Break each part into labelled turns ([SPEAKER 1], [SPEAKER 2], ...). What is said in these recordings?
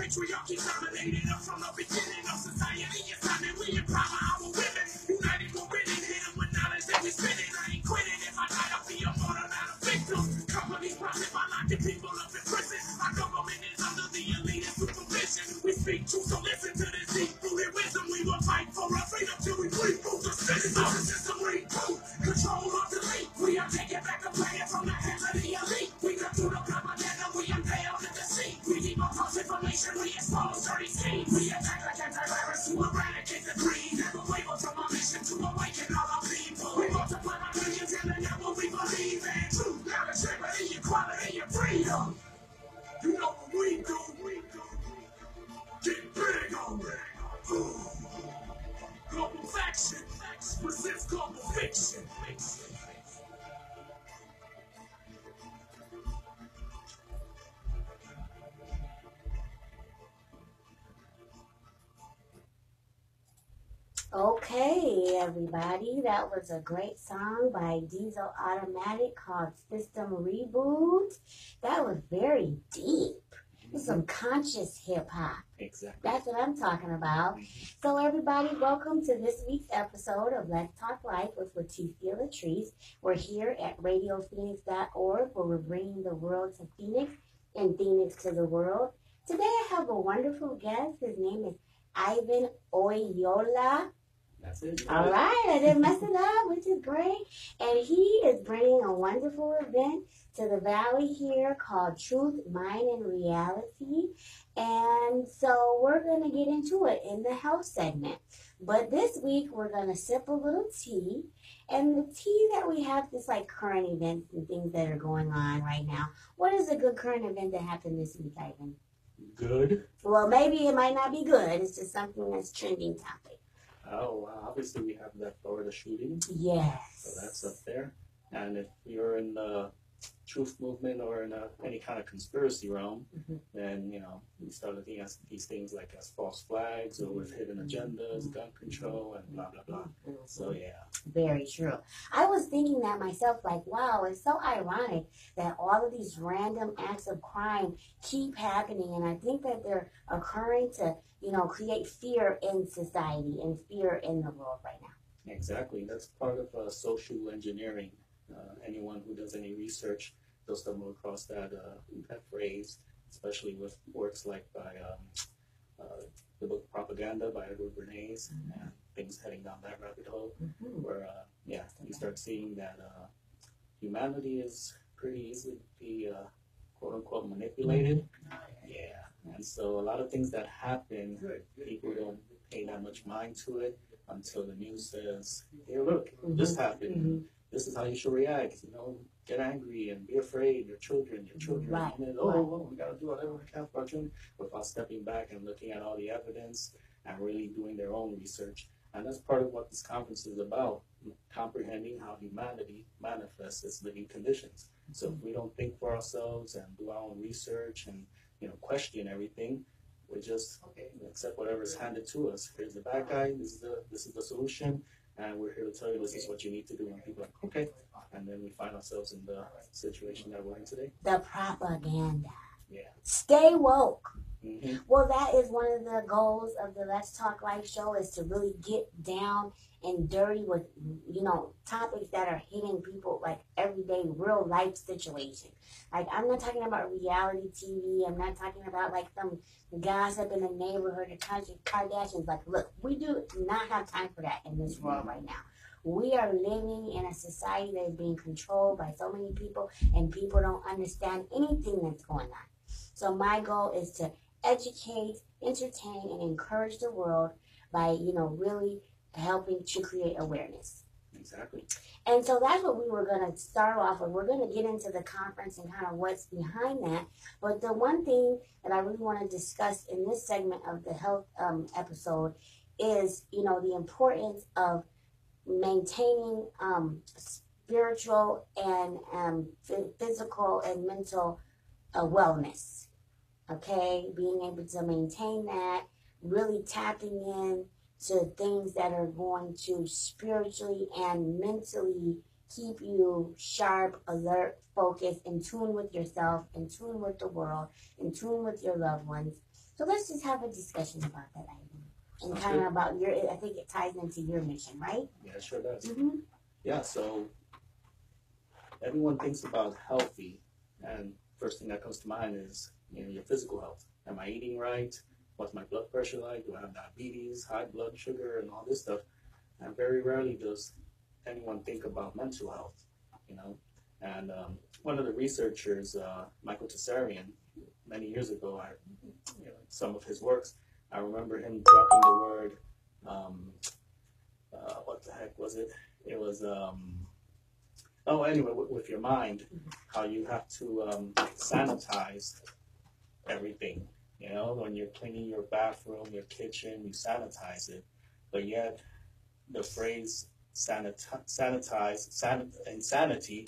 [SPEAKER 1] Patriarchy dominated us from the beginning of society. It's time that we empower our women. United for winning, hit them with knowledge that we spinning. I ain't quitting. If I die, I'll be a martyr, not a victim. Companies profit by locking people up in prison. Our government is under the elitist supervision. We speak truth, so listen to this deep rooted wisdom. We will fight for our freedom till we bleed through the system. The system reboot, control of delete. We are taking back the planet from the hands of the elite. We cut through the propaganda, we unveil the deceit. We keep on false information, we expose dirty schemes. We attack like antivirus to eradicate the greed. Never waver from our mission to awaken all our people. We multiply our millions and then what we believe in. Truth, knowledge, liberty, equality, and freedom. You know what we do. Get big on it. Global faction resist global fiction.
[SPEAKER 2] Okay, everybody, that was a great song by Diesel Automatic called System Reboot. That was very deep. It's some conscious hip-hop.
[SPEAKER 1] Exactly.
[SPEAKER 2] That's what I'm talking about. So, everybody, welcome to this week's episode of Let's Talk Life with Leticia Latrice. We're here at radiophoenix.org where we're bringing the world to Phoenix and Phoenix to the world. Today, I have a wonderful guest. His name is Ivan Oyola.
[SPEAKER 1] That's it.
[SPEAKER 2] All right, I didn't mess it up, which is great. And he is bringing a wonderful event to the Valley here called Truth, Mind, and Reality. And so we're going to get into it in the health segment. But this week, we're going to sip a little tea. And the tea that we have is like current events and things that are going on right now. What is a good current event that happened this week, Ivan?
[SPEAKER 1] Good.
[SPEAKER 2] Well, maybe it might not be good. It's just something that's trending topic.
[SPEAKER 1] Oh, obviously we have that Florida shooting.
[SPEAKER 2] Yes.
[SPEAKER 1] So that's up there. And if you're in the truth movement or in any kind of conspiracy realm, then, you know, we start looking at these things like as false flags or with hidden agendas, gun control, and blah, blah, blah. So, yeah.
[SPEAKER 2] Very true. I was thinking that myself, like, wow, it's so ironic that all of these random acts of crime keep happening. And I think that they're occurring to, you know, create fear in society and fear in the world right now.
[SPEAKER 1] Exactly. That's part of social engineering. Anyone who does any research, they'll stumble across that phrase, especially with works like by the book Propaganda by Edward Bernays, and things heading down that rabbit hole, where, you start seeing that humanity is pretty easily be quote-unquote manipulated. Yeah, and so a lot of things that happen, people don't pay that much mind to it until the news says, hey, look, this happened. This is how you should react, you know, get angry and be afraid, your children.
[SPEAKER 2] Right.
[SPEAKER 1] And then, well, we got to do whatever we can for our children, without stepping back and looking at all the evidence and really doing their own research. And that's part of what this conference is about, comprehending how humanity manifests its living conditions. So if we don't think for ourselves and do our own research and, you know, question everything, we just accept whatever is handed to us. Here's the bad guy, this is the solution. And we're here to tell you this is what you need to do. And people are like, okay. And then we find ourselves in the situation that we're in today.
[SPEAKER 2] The propaganda.
[SPEAKER 1] Yeah.
[SPEAKER 2] Stay woke. Well, that is one of the goals of the Let's Talk Life show, is to really get down and dirty with, you know, topics that are hitting people like everyday real life situations. Like, I'm not talking about reality TV. I'm not talking about like some gossip in the neighborhood or Kardashians. Like, look, we do not have time for that in this world right now. We are living in a society that is being controlled by so many people, and people don't understand anything that's going on. So my goal is to educate, entertain, and encourage the world by, you know, really helping to create awareness.
[SPEAKER 1] Exactly.
[SPEAKER 2] And so that's what we were going to start off with. We're going to get into the conference and kind of what's behind that. But the one thing that I really want to discuss in this segment of the health episode is, you know, the importance of maintaining spiritual and physical and mental wellness. Okay, being able to maintain that, really tapping in to things that are going to spiritually and mentally keep you sharp, alert, focused, in tune with yourself, in tune with the world, in tune with your loved ones. So let's just have a discussion about that item and kind of about your. I think it ties into your mission, right?
[SPEAKER 1] Yeah, it sure does. Mm-hmm. Yeah, so everyone thinks about healthy, and first thing that comes to mind is your physical health. Am I eating right? What's my blood pressure like? Do I have diabetes, high blood sugar, and all this stuff? And very rarely does anyone think about mental health, you know. And one of the researchers, Michael Tessarian, many years ago, some of his works, I remember him dropping the word, what the heck was it? It was, anyway, with your mind, how you have to sanitize everything. When you're cleaning your bathroom, your kitchen, you sanitize it. But yet, the phrase insanity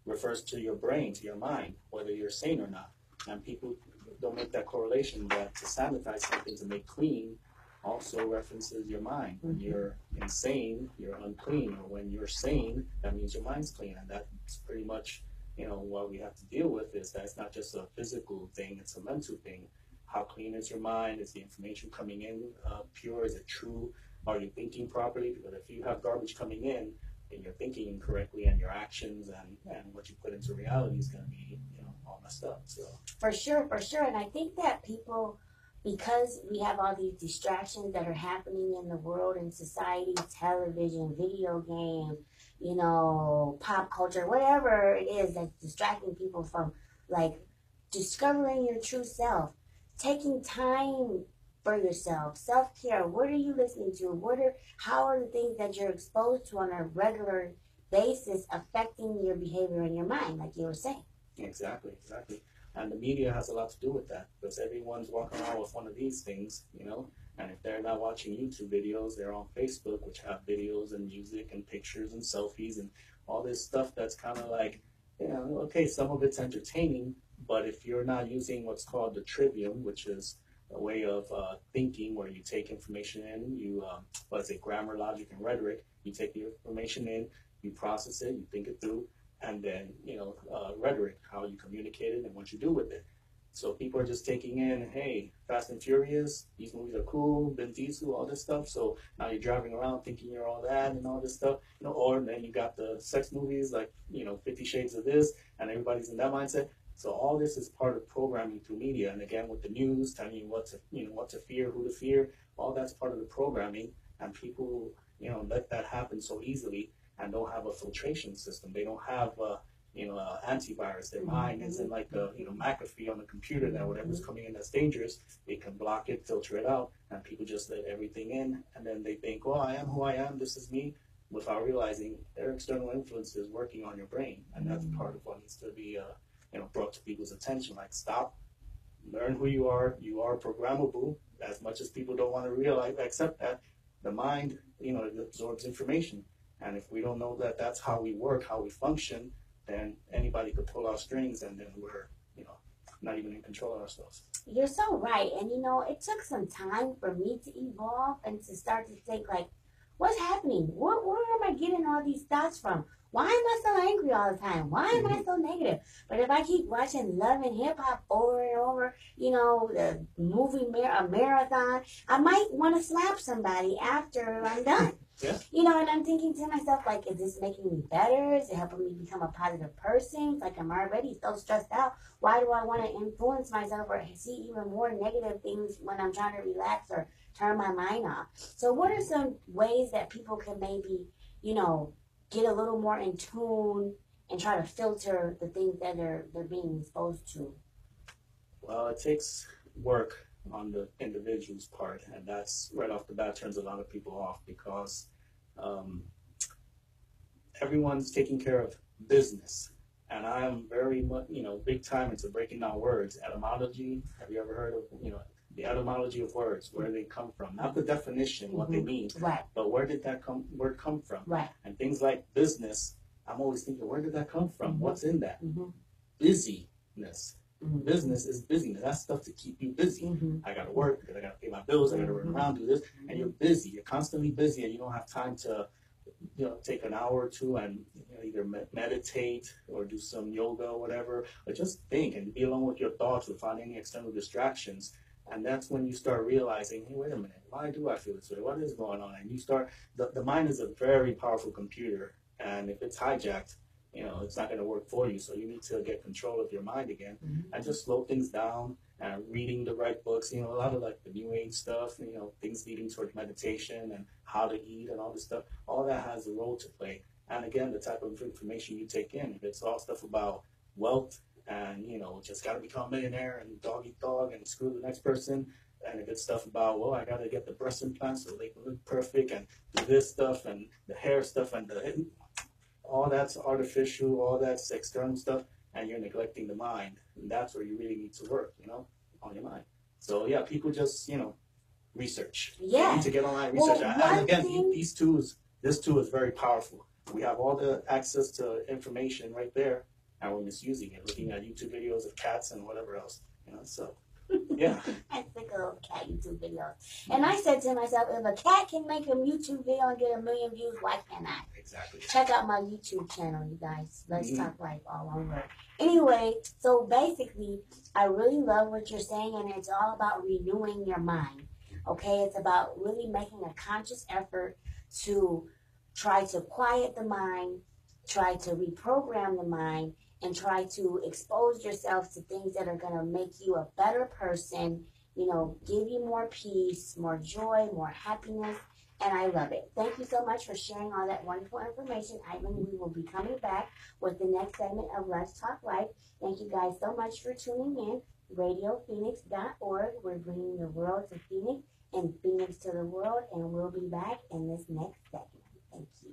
[SPEAKER 1] refers to your brain, to your mind, whether you're sane or not. And people don't make that correlation that to sanitize something, to make clean, also references your mind. When you're insane, you're unclean. Or when you're sane, that means your mind's clean. And that's pretty much, what we have to deal with is that it's not just a physical thing, it's a mental thing. How clean is your mind? Is the information coming in pure? Is it true? Are you thinking properly? Because if you have garbage coming in, then you're thinking incorrectly, and your actions and what you put into reality is going to be, all messed up. So
[SPEAKER 2] for sure. And I think that people, because we have all these distractions that are happening in the world and society, television, video games, pop culture, whatever it is that's distracting people from like discovering your true self, taking time for yourself, self-care. What are you listening to? How are the things that you're exposed to on a regular basis affecting your behavior and your mind, like you were saying?
[SPEAKER 1] Exactly. And the media has a lot to do with that, because everyone's walking around with one of these things, and if they're not watching YouTube videos, they're on Facebook, which have videos and music and pictures and selfies and all this stuff that's kind of like, okay, some of it's entertaining, but if you're not using what's called the trivium, which is a way of thinking where you take information in, grammar, logic, and rhetoric, you take the information in, you process it, you think it through, and then, rhetoric, how you communicate it and what you do with it. So people are just taking in, hey, Fast and Furious, these movies are cool, Vin Diesel, all this stuff. So now you're driving around thinking you're all that and all this stuff, or then you got the sex movies like, 50 Shades of this, and everybody's in that mindset. So all this is part of programming through media. And again, with the news, telling you what to fear, who to fear, all that's part of the programming. And people, let that happen so easily and don't have a filtration system. They don't have antivirus. Their mind isn't like a McAfee on the computer that whatever's coming in that's dangerous, they can block it, filter it out, and people just let everything in, and then they think, well, I am who I am, this is me, without realizing their external influence is working on your brain, and that's part of what needs to be brought to people's attention. Like, stop, learn who you are programmable. As much as people don't want to realize, accept that the mind, it absorbs information. And if we don't know that that's how we work, how we function, then anybody could pull our strings, and then we're, not even in control of ourselves.
[SPEAKER 2] You're so right. And, it took some time for me to evolve and to start to think, like, what's happening? Where am I getting all these thoughts from? Why am I so angry all the time? Why am I so negative? But if I keep watching Love and Hip Hop over and over, the movie a marathon, I might want to slap somebody after I'm done.
[SPEAKER 1] Yeah.
[SPEAKER 2] And I'm thinking to myself, like, is this making me better? Is it helping me become a positive person? It's like, I'm already so stressed out. Why do I want to influence myself or see even more negative things when I'm trying to relax or turn my mind off? So what are some ways that people can maybe, get a little more in tune and try to filter the things that they're being exposed to?
[SPEAKER 1] Well, it takes work on the individual's part, and that's right off the bat turns a lot of people off, because everyone's taking care of business, and I am very much, big time into breaking down words. Etymology, have you ever heard of, the etymology of words, where they come from, not the definition, what they mean,
[SPEAKER 2] right,
[SPEAKER 1] but where did that word come from?
[SPEAKER 2] Right.
[SPEAKER 1] And things like business, I'm always thinking, where did that come from? What's in that? Busyness. Business is busyness. That's stuff to keep you busy. I got to work because I got to pay my bills. I got to run around, do this. And you're busy. You're constantly busy, and you don't have time to, take an hour or two and either meditate or do some yoga or whatever, or just think and be alone with your thoughts without any external distractions. And that's when you start realizing, hey, wait a minute, why do I feel this way? What is going on? And you start, the mind is a very powerful computer, and if it's hijacked, it's not going to work for you. So you need to get control of your mind again and just slow things down and reading the right books. A lot of like the new age stuff, things leading towards meditation and how to eat and all this stuff. All that has a role to play. And again, the type of information you take in, if it's all stuff about wealth and, just got to become a millionaire and dog eat dog and screw the next person. And if it's stuff about, well, I got to get the breast implants so they can look perfect and do this stuff and the hair stuff and all that's artificial, all that's external stuff, and you're neglecting the mind. And that's where you really need to work, on your mind. So, yeah, people just, research.
[SPEAKER 2] Yeah.
[SPEAKER 1] You need to get online research.
[SPEAKER 2] Well,
[SPEAKER 1] and again, this tool is very powerful. We have all the access to information right there, and we're misusing it, looking at YouTube videos of cats and whatever else, so. Yeah.
[SPEAKER 2] I think of cat YouTube videos. And I said to myself, if a cat can make a YouTube video and get 1 million views, why can't I?
[SPEAKER 1] Exactly.
[SPEAKER 2] Check out my YouTube channel, you guys. Let's Talk Life, all one word. Anyway, so basically, I really love what you're saying, and it's all about renewing your mind. Okay? It's about really making a conscious effort to try to quiet the mind, try to reprogram the mind, and try to expose yourself to things that are going to make you a better person, give you more peace, more joy, more happiness, and I love it. Thank you so much for sharing all that wonderful information, Ivan. We will be coming back with the next segment of Let's Talk Life. Thank you guys so much for tuning in. RadioPhoenix.org. We're bringing the world to Phoenix and Phoenix to the world, and we'll be back in this next segment. Thank you.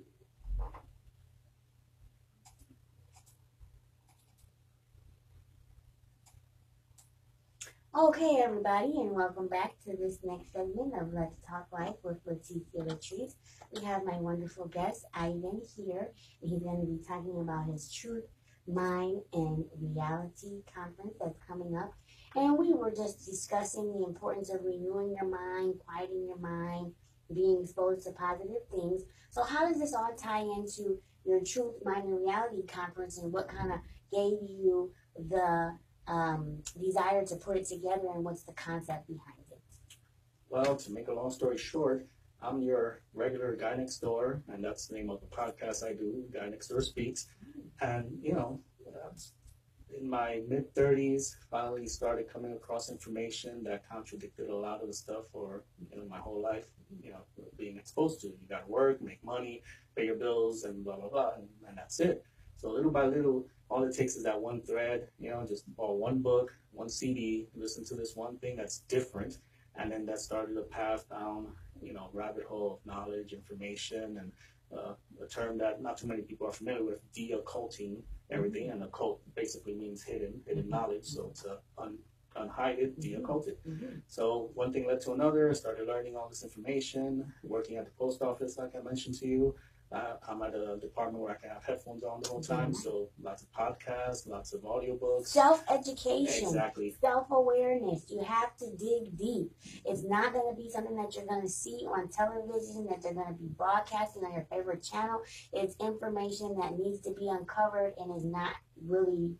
[SPEAKER 2] Okay, everybody, and welcome back to this next segment of Let's Talk Life with Leticia Latrice. We have my wonderful guest, Ivan, here, and he's going to be talking about his Truth, Mind, and Reality conference that's coming up. And we were just discussing the importance of renewing your mind, quieting your mind, being exposed to positive things. So how does this all tie into your Truth, Mind, and Reality conference, and what kind of gave you the desire to put it together, and what's the concept behind it?
[SPEAKER 1] Well, to make a long story short, I'm your regular guy next door, and that's the name of the podcast I do, Guy Next Door Speaks. And, in my mid-30s, finally started coming across information that contradicted a lot of the stuff for, my whole life, being exposed to. You got to work, make money, pay your bills, and blah, blah, blah, and that's it. So little by little, all it takes is that one thread, just borrow one book, one CD, listen to this one thing that's different. And then that started a path down, rabbit hole of knowledge, information, and a term that not too many people are familiar with, de-occulting everything. And occult basically means hidden knowledge. So to unhide it, de-occult it. So one thing led to another. I started learning all this information, working at the post office, like I mentioned to you. I'm at a department where I can have headphones on the whole time, so lots of podcasts, lots of audiobooks.
[SPEAKER 2] Self-education.
[SPEAKER 1] Exactly.
[SPEAKER 2] Self-awareness. You have to dig deep. It's not going to be something that you're going to see on television, that they're going to be broadcasting on your favorite channel. It's information that needs to be uncovered and is not really,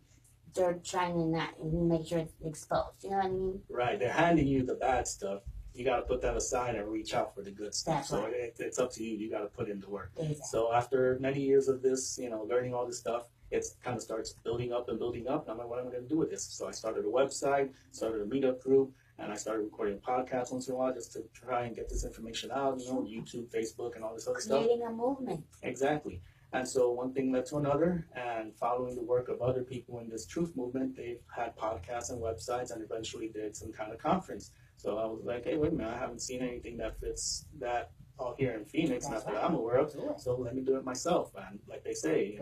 [SPEAKER 2] they're trying to not make sure it's exposed. You know what I mean?
[SPEAKER 1] Right. They're handing you the bad stuff. You got to put that aside and reach out for the good stuff.
[SPEAKER 2] That's
[SPEAKER 1] so
[SPEAKER 2] right.
[SPEAKER 1] It's up to you. You got to put in the work.
[SPEAKER 2] Exactly.
[SPEAKER 1] So after many years of this, learning all this stuff, it kind of starts building up and building up. And I'm like, what am I going to do with this? So I started a website, started a meetup group, and I started recording podcasts once in a while just to try and get this information out, YouTube, Facebook, and all this other stuff.
[SPEAKER 2] Creating a movement.
[SPEAKER 1] Exactly. And so one thing led to another, and following the work of other people in this truth movement, they've had podcasts and websites, and eventually did some kind of conference. So I was like, hey, wait a minute, I haven't seen anything that fits that out here in Phoenix, not that I'm aware of, so let me do it myself. And like they say,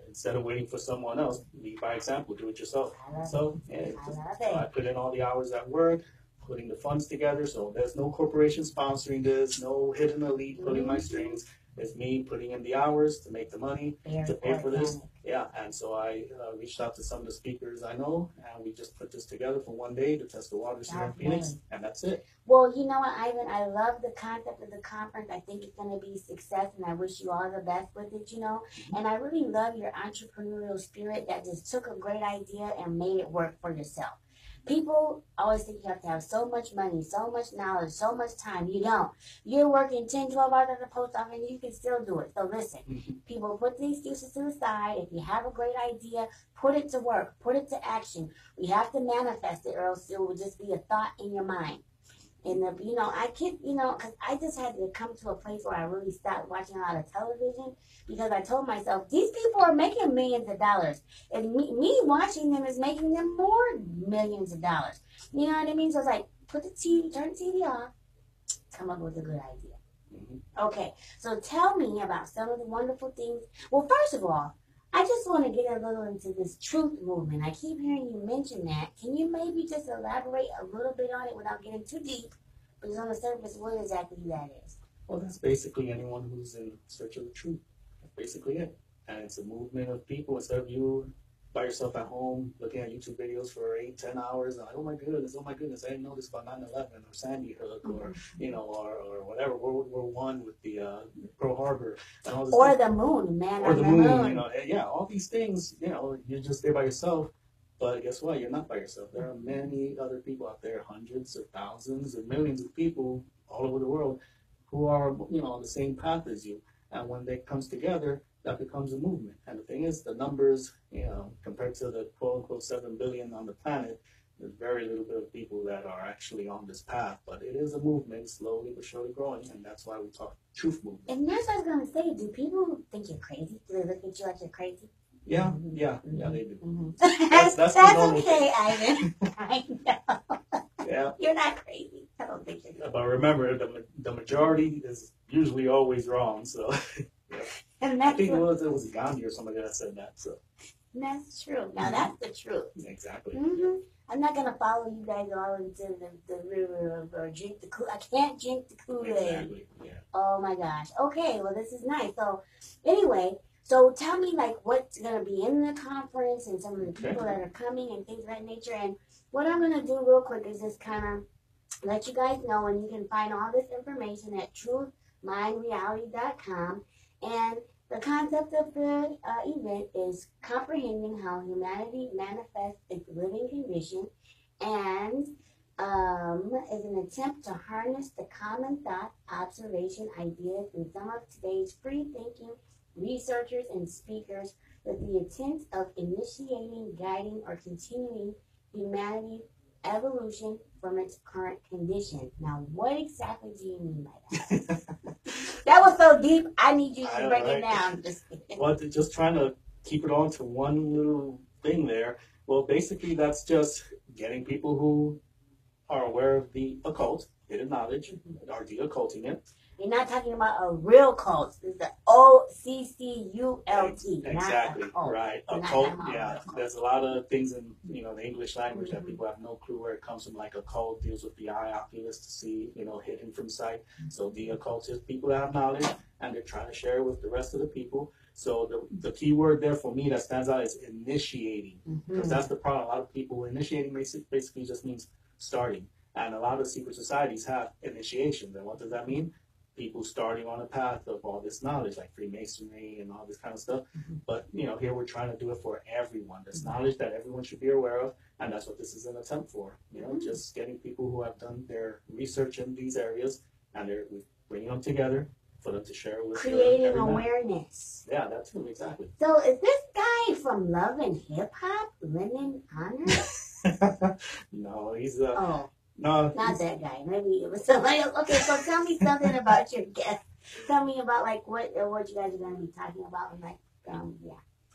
[SPEAKER 1] instead of waiting for someone else, lead by example, do it yourself. So I put in all the hours at work, putting the funds together, so there's no corporation sponsoring this, no hidden elite pulling my strings. It's me putting in the hours to make the money
[SPEAKER 2] Very
[SPEAKER 1] to pay for this.
[SPEAKER 2] organic.
[SPEAKER 1] Yeah, and so I reached out to some of the speakers I know, and we just put this together for one day to test the waters here in Phoenix, and that's it.
[SPEAKER 2] Well, you know what, Ivan, I love the concept of the conference. I think it's going to be a success, and I wish you all the best with it, you know. And I really love your entrepreneurial spirit that just took a great idea and made it work for yourself. People always think you have to have so much money, so much knowledge, so much time. You don't. You're working 10, 12 hours at the post office, and you can still do it. So listen, people, put the excuses to the side. If you have a great idea, put it to work. Put it to action. We have to manifest it, or else it will just be a thought in your mind. And, you know, I can't, you know, because I just had to come to a place where I really stopped watching a lot of television because I told myself, these people are making millions of dollars. And me watching them is making them more millions of dollars. You know what I mean? So it's like, put the TV, turn the TV off, come up with a good idea. Okay, so tell me about some of the wonderful things. Well, first of all, I just want to get a little into this truth movement. I keep hearing you mention that. Can you maybe just elaborate a little bit on it without getting too deep? But just on the surface, what exactly that is?
[SPEAKER 1] Well, that's basically anyone who's in search of the truth. That's basically it. And it's a movement of people. Instead of you by yourself at home looking at YouTube videos for 8, 10 hours, and like, oh my goodness, I didn't know this about 9/11 or Sandy Hook or, you know, or whatever, World War One with the Pearl Harbor and all this
[SPEAKER 2] Or
[SPEAKER 1] stuff.
[SPEAKER 2] the moon, man.
[SPEAKER 1] Or the moon, you know, yeah, all these things, you know, you're just there by yourself. But guess what? You're not by yourself. There are many other people out there, hundreds or thousands or millions of people all over the world who are, you know, on the same path as you. And when they comes together, that becomes a movement. And the thing is, the numbers, you know, compared to the quote-unquote 7 billion on the planet, there's very little bit of people that are actually on this path. But it is a movement, slowly but surely growing, and that's why we talk truth movement.
[SPEAKER 2] And that's what I was going to say. Do people think you're crazy? Do they look at you like you're crazy?
[SPEAKER 1] Yeah, they do.
[SPEAKER 2] That's
[SPEAKER 1] the
[SPEAKER 2] okay, Ivan. I know.
[SPEAKER 1] Yeah.
[SPEAKER 2] You're not crazy. I don't think you're crazy.
[SPEAKER 1] But remember, the majority is usually always wrong. So yeah.
[SPEAKER 2] And
[SPEAKER 1] I think it was Gandhi or somebody that said that. So
[SPEAKER 2] that's true. Now that's the truth.
[SPEAKER 1] Exactly.
[SPEAKER 2] I'm not gonna follow you guys all into the river or drink the Kool. I can't drink the Kool-Aid.
[SPEAKER 1] Exactly. Yeah.
[SPEAKER 2] Oh my gosh. Okay. Well, this is nice. So anyway. So tell me, like, what's going to be in the conference and some of the people that are coming and things of that nature. And what I'm going to do real quick is just kind of let you guys know, and you can find all this information at truthmindreality.com. And the concept of the event is comprehending how humanity manifests its living condition, and is an attempt to harness the common thought, observation, ideas, and some of today's free-thinking researchers and speakers with the intent of initiating, guiding, or continuing humanity's evolution from its current condition. Now, what exactly do you mean by that? That was so deep. I need you to break it down.
[SPEAKER 1] Well, just trying to keep it on to one little thing there. Well, basically, that's just getting people who are aware of the occult, hidden knowledge, are de-occulting it.
[SPEAKER 2] You're not talking about a real cult. This is the OCCULT.
[SPEAKER 1] Exactly. Right. Occult. Yeah. There's a lot of things in the English language that people have no clue where it comes from. Like occult deals with the eye, oculus, to see, hidden from sight. So the occultists, people that have knowledge, and they're trying to share it with the rest of the people. So the key word there for me that stands out is initiating, because that's the problem. A lot of people initiating basically just means starting, and a lot of secret societies have initiations. And what does that mean? People starting on a path of all this knowledge, like Freemasonry and all this kind of stuff. But, here we're trying to do it for everyone. There's knowledge that everyone should be aware of, and that's what this is an attempt for. Just getting people who have done their research in these areas, and we're bringing them together for them to share with
[SPEAKER 2] creating awareness.
[SPEAKER 1] Yeah, that's true, exactly.
[SPEAKER 2] So is this guy from Love and Hip Hop, Lennon Honor?
[SPEAKER 1] No, he's
[SPEAKER 2] No, not that guy. Maybe it was somebody else. Okay, so tell me something about your guest. Tell me about what you guys are going to be talking about.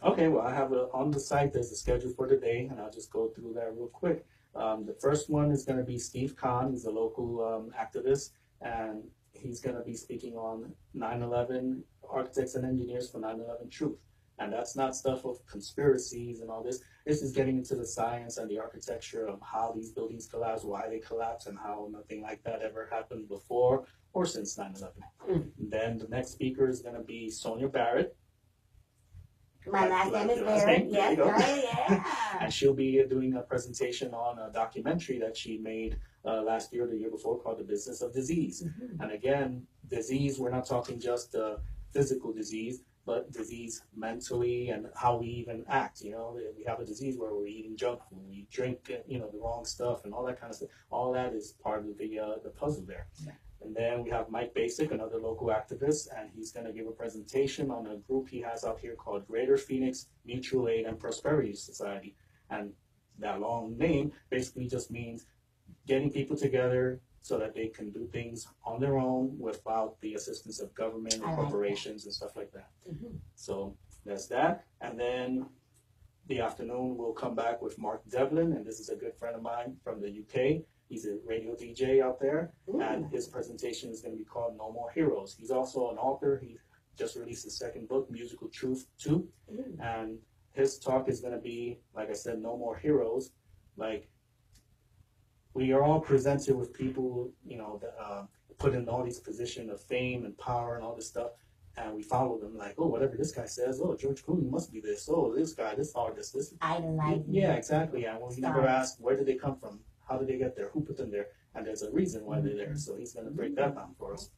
[SPEAKER 1] Okay, well, I have on the site. There's a schedule for today, and I'll just go through that real quick. The first one is going to be Steve Kahn. He's a local activist, and he's going to be speaking on 9/11 architects and engineers for 9/11 truth. And that's not stuff of conspiracies and all this. This is getting into the science and the architecture of how these buildings collapse, why they collapse, and how nothing like that ever happened before or since 9/11. Then the next speaker is going to be Sonia Barrett.
[SPEAKER 2] My last name is Barrett. Yes, yeah.
[SPEAKER 1] And she'll be doing a presentation on a documentary that she made last year or the year before called The Business of Disease. And again, disease, we're not talking just physical disease, but disease mentally and how we even act. You know, we have a disease where we're eating junk food, we drink, you know, the wrong stuff and all that kind of stuff. All that is part of the puzzle there. Yeah. And then we have Mike Basic, another local activist, and he's going to give a presentation on a group he has out here called Greater Phoenix Mutual Aid and Prosperity Society. And that long name basically just means getting people together so that they can do things on their own without the assistance of government and corporations and stuff like that. So that's that. And then the afternoon, we'll come back with Mark Devlin, and this is a good friend of mine from the UK. He's a radio DJ out there, and his presentation is going to be called No More Heroes. He's also an author. He just released his second book, Musical Truth 2, and his talk is going to be, like I said, No More Heroes. Like, we are all presented with people, you know, that put in all these positions of fame and power and all this stuff, and we follow them like, oh, whatever this guy says, oh, George Clooney must be this, oh, this guy, this artist, this.
[SPEAKER 2] Idolize.
[SPEAKER 1] Yeah, exactly. And we never ask, where did they come from? How did they get there? Who put them there? And there's a reason why they're there. So he's going to break that down for us.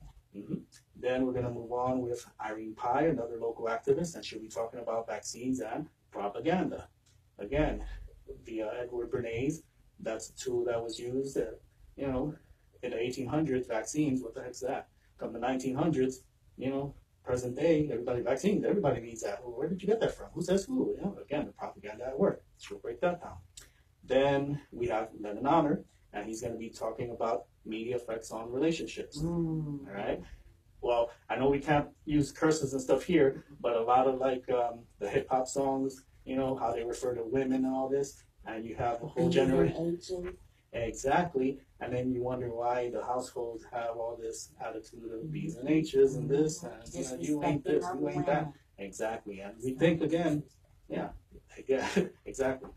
[SPEAKER 1] Then we're going to move on with Irene Pye, another local activist, and she'll be talking about vaccines and propaganda. Again, the Edward Bernays, that's a tool that was used, you know, in the 1800s, vaccines, what the heck's that? Come the 1900s, you know, present day, vaccines, everybody needs that. Well, where did you get that from? Who says who? You know, again, the propaganda at work. She'll break that down. Then we have Lennon Honor, and he's going to be talking about media effects on relationships. All right. Well, I know we can't use curses and stuff here, but a lot of like the hip hop songs, you know, how they refer to women and all this, and you have a whole generation. Exactly. And then you wonder why the households have all this attitude of B's and H's and this, and you know, you ain't this, you ain't that. Exactly. And we think again, yeah, exactly.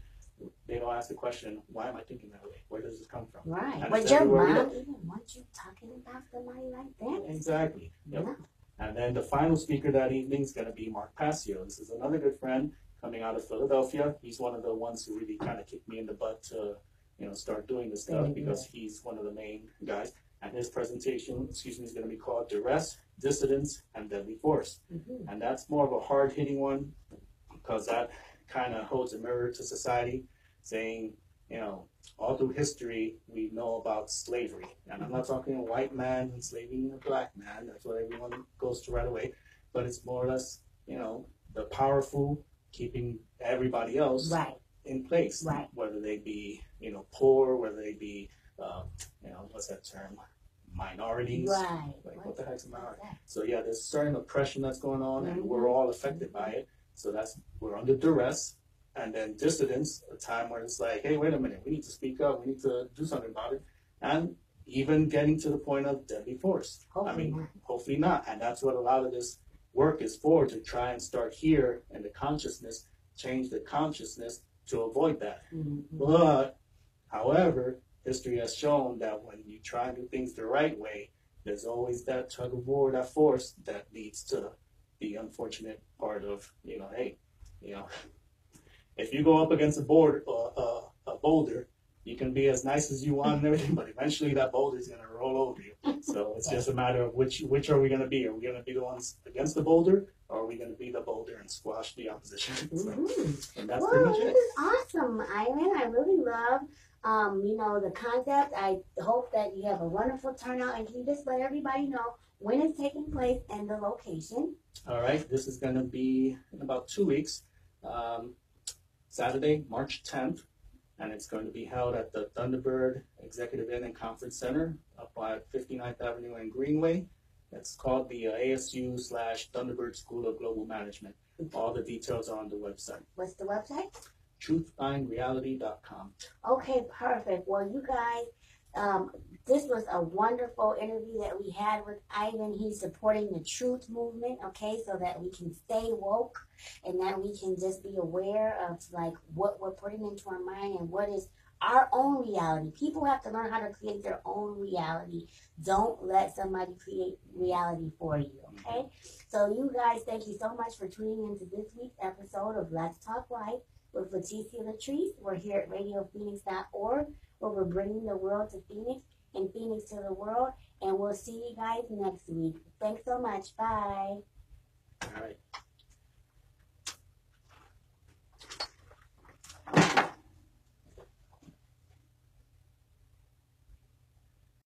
[SPEAKER 1] They don't ask the question, why am I thinking that way? Where does this come from?
[SPEAKER 2] Right. And but your mom even want you talking about somebody like that?
[SPEAKER 1] Exactly. Yep. Yeah. And then the final speaker that evening is going to be Mark Passio. This is another good friend coming out of Philadelphia. He's one of the ones who really kind of kicked me in the butt to, you know, start doing this stuff because he's one of the main guys. And his presentation, is going to be called Duress, Dissidence, and Deadly Force. And that's more of a hard-hitting one because that kind of holds a mirror to society, saying, you know, all through history, we know about slavery. And I'm not talking a white man enslaving a black man. That's what everyone goes to right away. But it's more or less, you know, the powerful keeping everybody else in place. Right. Whether they be, you know, poor, whether they be, you know, what's that term? Minorities. Right. Like, what the heck's a minority? So, yeah, there's certain oppression that's going on, and we're all affected by it. So we're under duress. And then dissidence, a time where it's like, hey, wait a minute, we need to speak up, we need to do something about it. And even getting to the point of deadly force. Hopefully not. And that's what a lot of this work is for, to try and start here in the consciousness, change the consciousness to avoid that. But, however, history has shown that when you try and do things the right way, there's always that tug of war, that force that leads to the unfortunate part of, you know, hey, you know, if you go up against a boulder, you can be as nice as you want and everything, but eventually that boulder is going to roll over you. So it's just a matter of which are we going to be? Are we going to be the ones against the boulder, or are we going to be the boulder and squash the opposition? And that's pretty much it.
[SPEAKER 2] This is awesome, Ivan. I really love, you know, the concept. I hope that you have a wonderful turnout, and can you just let everybody know when it's taking place and the location?
[SPEAKER 1] All right. This is going to be in about 2 weeks. Saturday, March 10th, and it's going to be held at the Thunderbird Executive Inn and Conference Center up at 59th Avenue and Greenway. It's called the ASU/Thunderbird School of Global Management. All the details are on the website.
[SPEAKER 2] What's the website?
[SPEAKER 1] truthfindreality.com.
[SPEAKER 2] Okay, perfect. Well, you guys, This was a wonderful interview that we had with Ivan. He's supporting the truth movement, okay, so that we can stay woke and that we can just be aware of like what we're putting into our mind and what is our own reality. People have to learn how to create their own reality. Don't let somebody create reality for you, okay? So you guys, thank you so much for tuning into this week's episode of Let's Talk Life with Leticia and Latrice. We're here at radiophoenix.org where we're bringing the world to Phoenix and Phoenix to the world. And we'll see you guys next week. Thanks so much. Bye.
[SPEAKER 1] All right.